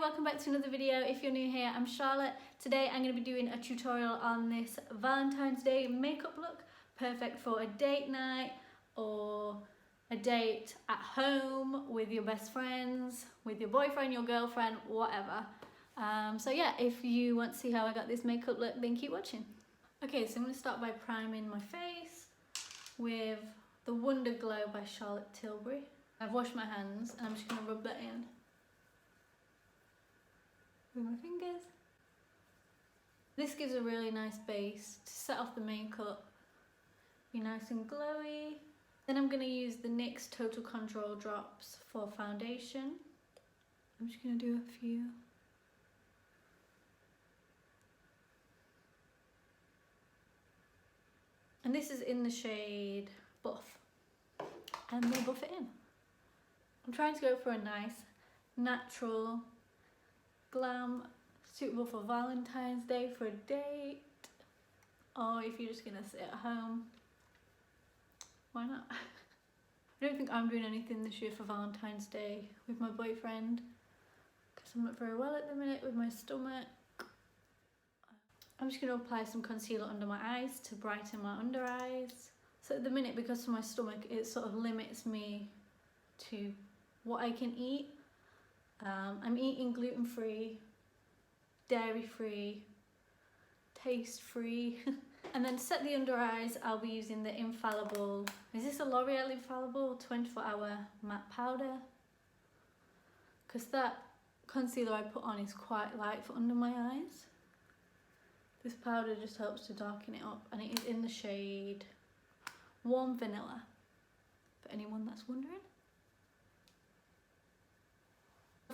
welcome back to another video. If you're new here, I'm Charlotte. Today I'm going to be doing a tutorial on this Valentine's Day makeup look. Perfect for a date night or a date at home with your best friends, with your boyfriend, your girlfriend, whatever. So yeah, if you want to see how I got this makeup look, then keep watching. Okay, so I'm going to start by priming my face with the Wonder Glow by Charlotte Tilbury. I've washed my hands and I'm just going to rub that in with my fingers. This gives a really nice base to set off the makeup, be nice and glowy. Then I'm going to use the NYX Total Control drops for foundation. I'm just going to do a few. And this is in the shade Buff, and we'll buff it in. I'm trying to go for a nice, natural, glam, suitable for Valentine's Day, for a date, or if you're just gonna sit at home, why not? I don't think I'm doing anything this year for Valentine's Day with my boyfriend because I'm not very well at the minute with my stomach. I'm just going to apply some concealer under my eyes to brighten my under eyes. So at the minute, because of my stomach, it sort of limits me to what I can eat. I'm eating gluten-free, dairy-free, taste-free. And then to set the under eyes, I'll be using the Infallible, is this a L'Oreal Infallible 24-hour matte powder? Because that concealer I put on is quite light for under my eyes. This powder just helps to darken it up, and it is in the shade Warm Vanilla, for anyone that's wondering.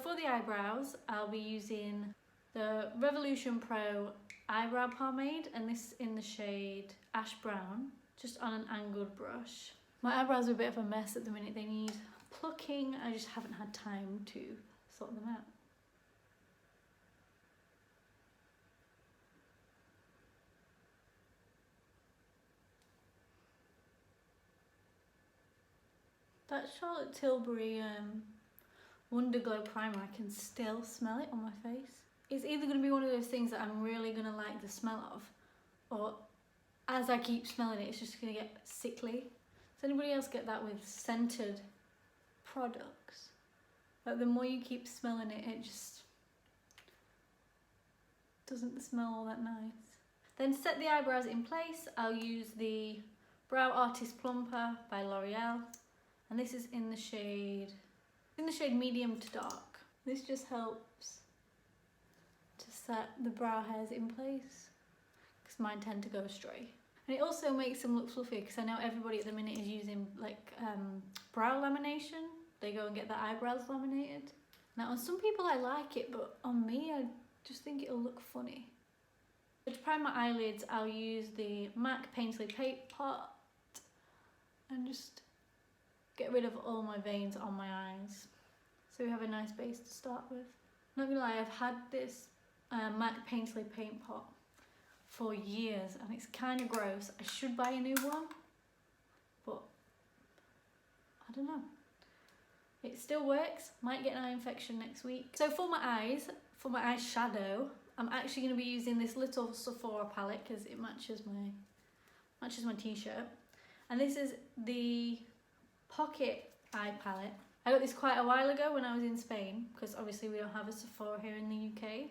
For the eyebrows, I'll be using the Revolution Pro Eyebrow Pomade, and this in the shade Ash Brown, just on an angled brush. My eyebrows are a bit of a mess at the minute, they need plucking, I just haven't had time to sort them out. That Charlotte Tilbury Wonder Glow primer, I can still smell it on my face. It's either going to be one of those things that I'm really going to like the smell of, or as I keep smelling it, it's just going to get sickly. Does anybody else get that with scented products? Like the more you keep smelling it, it just doesn't smell all that nice. Then to set the eyebrows in place, I'll use the Brow Artist Plumper by L'Oreal. And this is in the shade medium to dark. This just helps to set the brow hairs in place because mine tend to go astray. And it also makes them look fluffy because I know everybody at the minute is using like brow lamination. They go and get their eyebrows laminated. Now on some people I like it, but on me I just think it'll look funny. To prime my eyelids, I'll use the MAC Paisley Paint Pot and just get rid of all my veins on my eyes, so we have a nice base to start with. Not gonna lie, I've had this MAC Paisley Paint Pot for years and it's kind of gross. I should buy a new one, but I don't know. It still works, might get an eye infection next week. So for my eyeshadow, I'm actually going to be using this little Sephora palette because it matches my t-shirt. And this is the Pocket Eye Palette. I got this quite a while ago when I was in Spain because obviously we don't have a Sephora here in the UK.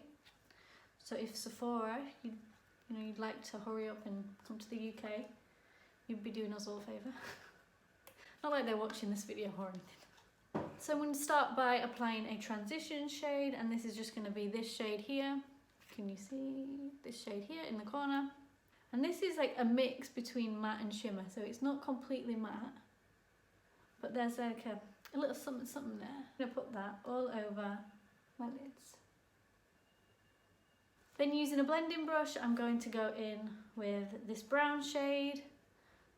So if Sephora, you'd like to hurry up and come to the UK, you'd be doing us all a favour. Not like they're watching this video or anything. So I'm going to start by applying a transition shade, and this is just going to be this shade here. Can you see this shade here in the corner? And this is like a mix between matte and shimmer, so it's not completely matte. But there's like a little something there. I'm going to put that all over my lids. Then using a blending brush, I'm going to go in with this brown shade,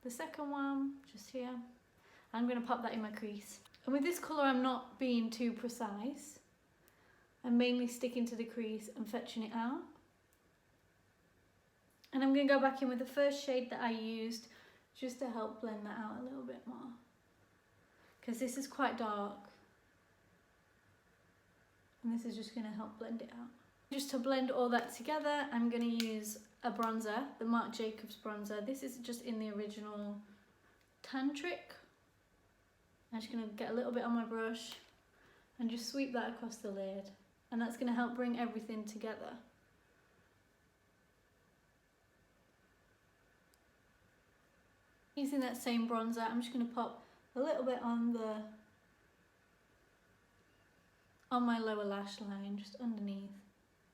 the second one, just here. I'm going to pop that in my crease. And with this colour, I'm not being too precise. I'm mainly sticking to the crease and fetching it out. And I'm going to go back in with the first shade that I used just to help blend that out a little bit more, because this is quite dark And this is just going to help blend it out. Just to blend all that together, I'm going to use a bronzer, the Marc Jacobs bronzer. This is just in the original Tantric. I'm just going to get a little bit on my brush and just sweep that across the lid. And that's going to help bring everything together. Using that same bronzer, I'm just going to pop a little bit on my lower lash line, just underneath.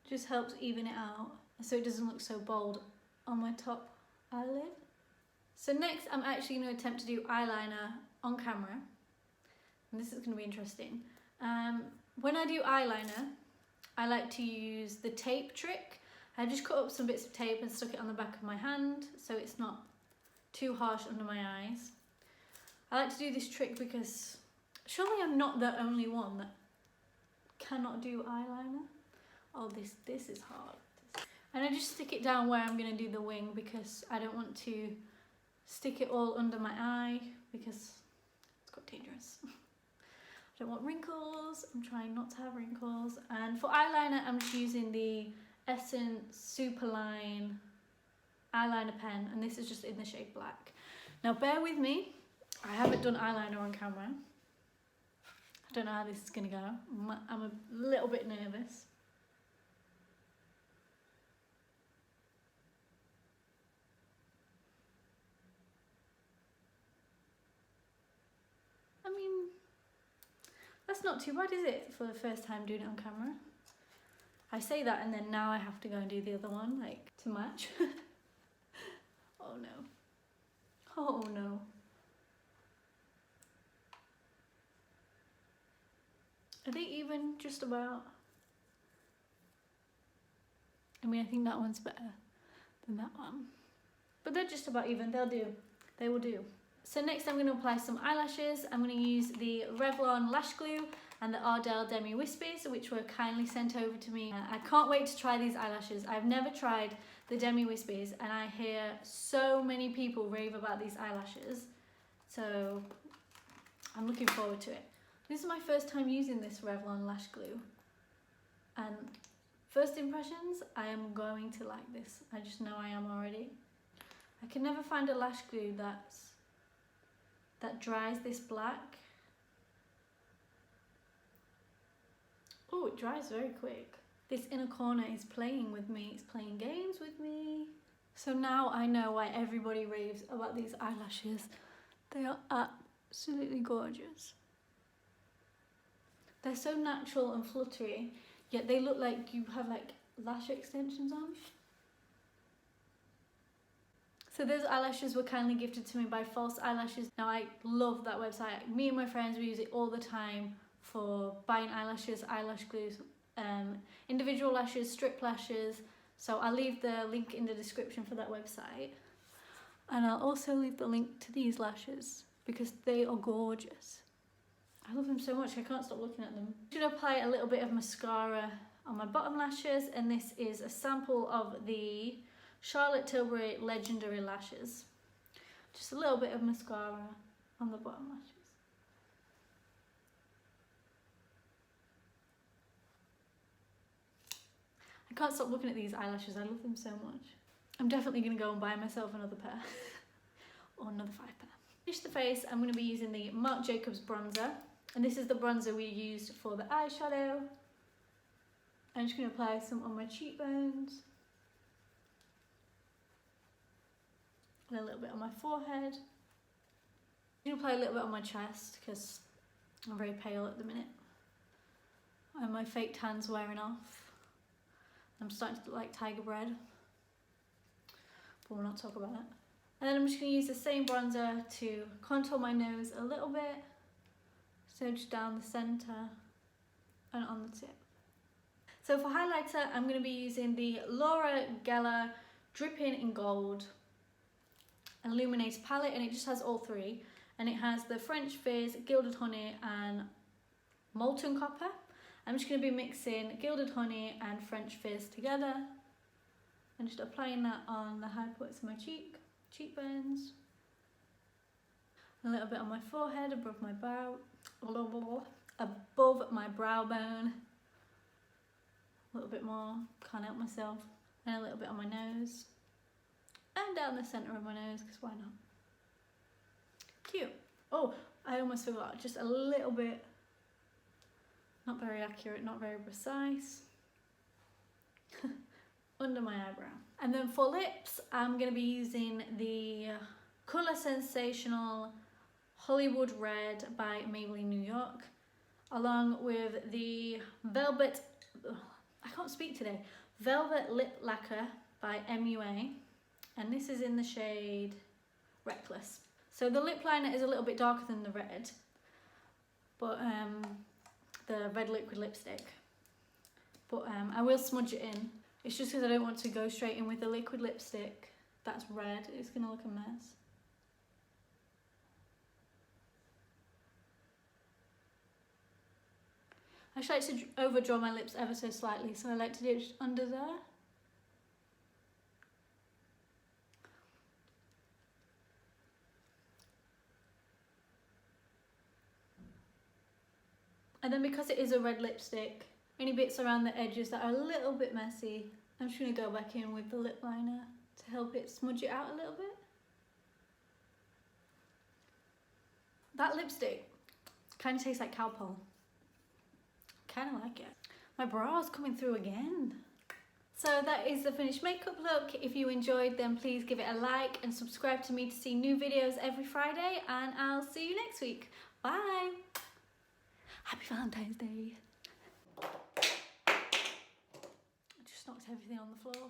Just helps even it out so it doesn't look so bold on my top eyelid. So next I'm actually going to attempt to do eyeliner on camera, and this is going to be interesting. When I do eyeliner, I like to use the tape trick. I just cut up some bits of tape and stuck it on the back of my hand so it's not too harsh under my eyes. I like to do this trick because surely I'm not the only one that cannot do eyeliner. Oh, this is hard. And I just stick it down where I'm going to do the wing because I don't want to stick it all under my eye because it's quite dangerous. I don't want wrinkles. I'm trying not to have wrinkles. And for eyeliner, I'm just using the Essence Superline eyeliner pen, and this is just in the shade black. Now bear with me, I haven't done eyeliner on camera. I don't know how this is going to go. I'm a little bit nervous. I mean, that's not too bad, is it, for the first time doing it on camera? I say that and then now I have to go and do the other one, like, to match. Oh no. Oh no. Are they even just about? I mean, I think that one's better than that one. But they're just about even, they'll do. They will do. So next I'm going to apply some eyelashes. I'm going to use the Revlon Lash Glue and the Ardell Demi Wispies, which were kindly sent over to me. I can't wait to try these eyelashes. I've never tried the Demi Wispies and I hear so many people rave about these eyelashes. So I'm looking forward to it. This is my first time using this Revlon Lash Glue. And first impressions, I am going to like this. I just know I am already. I can never find a lash glue that dries this black. Oh, it dries very quick. This inner corner is playing with me. It's playing games with me. So now I know why everybody raves about these eyelashes. They are absolutely gorgeous. They're so natural and fluttery, yet they look like you have like lash extensions on. So those eyelashes were kindly gifted to me by False Eyelashes. Now I love that website. Me and my friends, we use it all the time for buying eyelashes, eyelash glues, individual lashes, strip lashes. So I'll leave the link in the description for that website. And I'll also leave the link to these lashes because they are gorgeous. I love them so much, I can't stop looking at them. I'm going to apply a little bit of mascara on my bottom lashes, and this is a sample of the Charlotte Tilbury Legendary Lashes. Just a little bit of mascara on the bottom lashes. I can't stop looking at these eyelashes, I love them so much. I'm definitely going to go and buy myself another pair. Or another 5 pair. To finish the face, I'm going to be using the Marc Jacobs bronzer. And this is the bronzer we used for the eyeshadow. I'm just going to apply some on my cheekbones. And a little bit on my forehead. I'm going to apply a little bit on my chest because I'm very pale at the minute. And my fake tan's wearing off. I'm starting to look like tiger bread. But we'll not talk about it. And then I'm just going to use the same bronzer to contour my nose a little bit. So just down the centre and on the tip. So for highlighter, I'm going to be using the Laura Geller Dripping in Gold Illuminator palette, and it just has all three. And it has the French Fizz, Gilded Honey and Molten Copper. I'm just going to be mixing Gilded Honey and French Fizz together. And just applying that on the high points of my cheekbones. A little bit on my forehead, above my brow bone. little bit more, can't help myself, and a little bit on my nose, and down the centre of my nose, because why not? Cute. Oh, I almost forgot, just a little bit, not very accurate, not very precise, under my eyebrow. And then for lips, I'm going to be using the Colour Sensational Hollywood Red by Maybelline New York, along with the Velvet, I can't speak today, Velvet Lip Lacquer by MUA, and this is in the shade Reckless. So the lip liner is a little bit darker than the red, but the red liquid lipstick, but I will smudge it in. It's just because I don't want to go straight in with the liquid lipstick that's red. It's going to look a mess. I just like to overdraw my lips ever so slightly, so I like to do it just under there. And then because it is a red lipstick, any bits around the edges that are a little bit messy, I'm just going to go back in with the lip liner to help it smudge it out a little bit. That lipstick kind of tastes like cowpole. Kind of like it. My brows coming through again. So that is the finished makeup look. If you enjoyed, then please give it a like and subscribe to me to see new videos every Friday, and I'll see you next week. Bye! Happy Valentine's Day. I just knocked everything on the floor.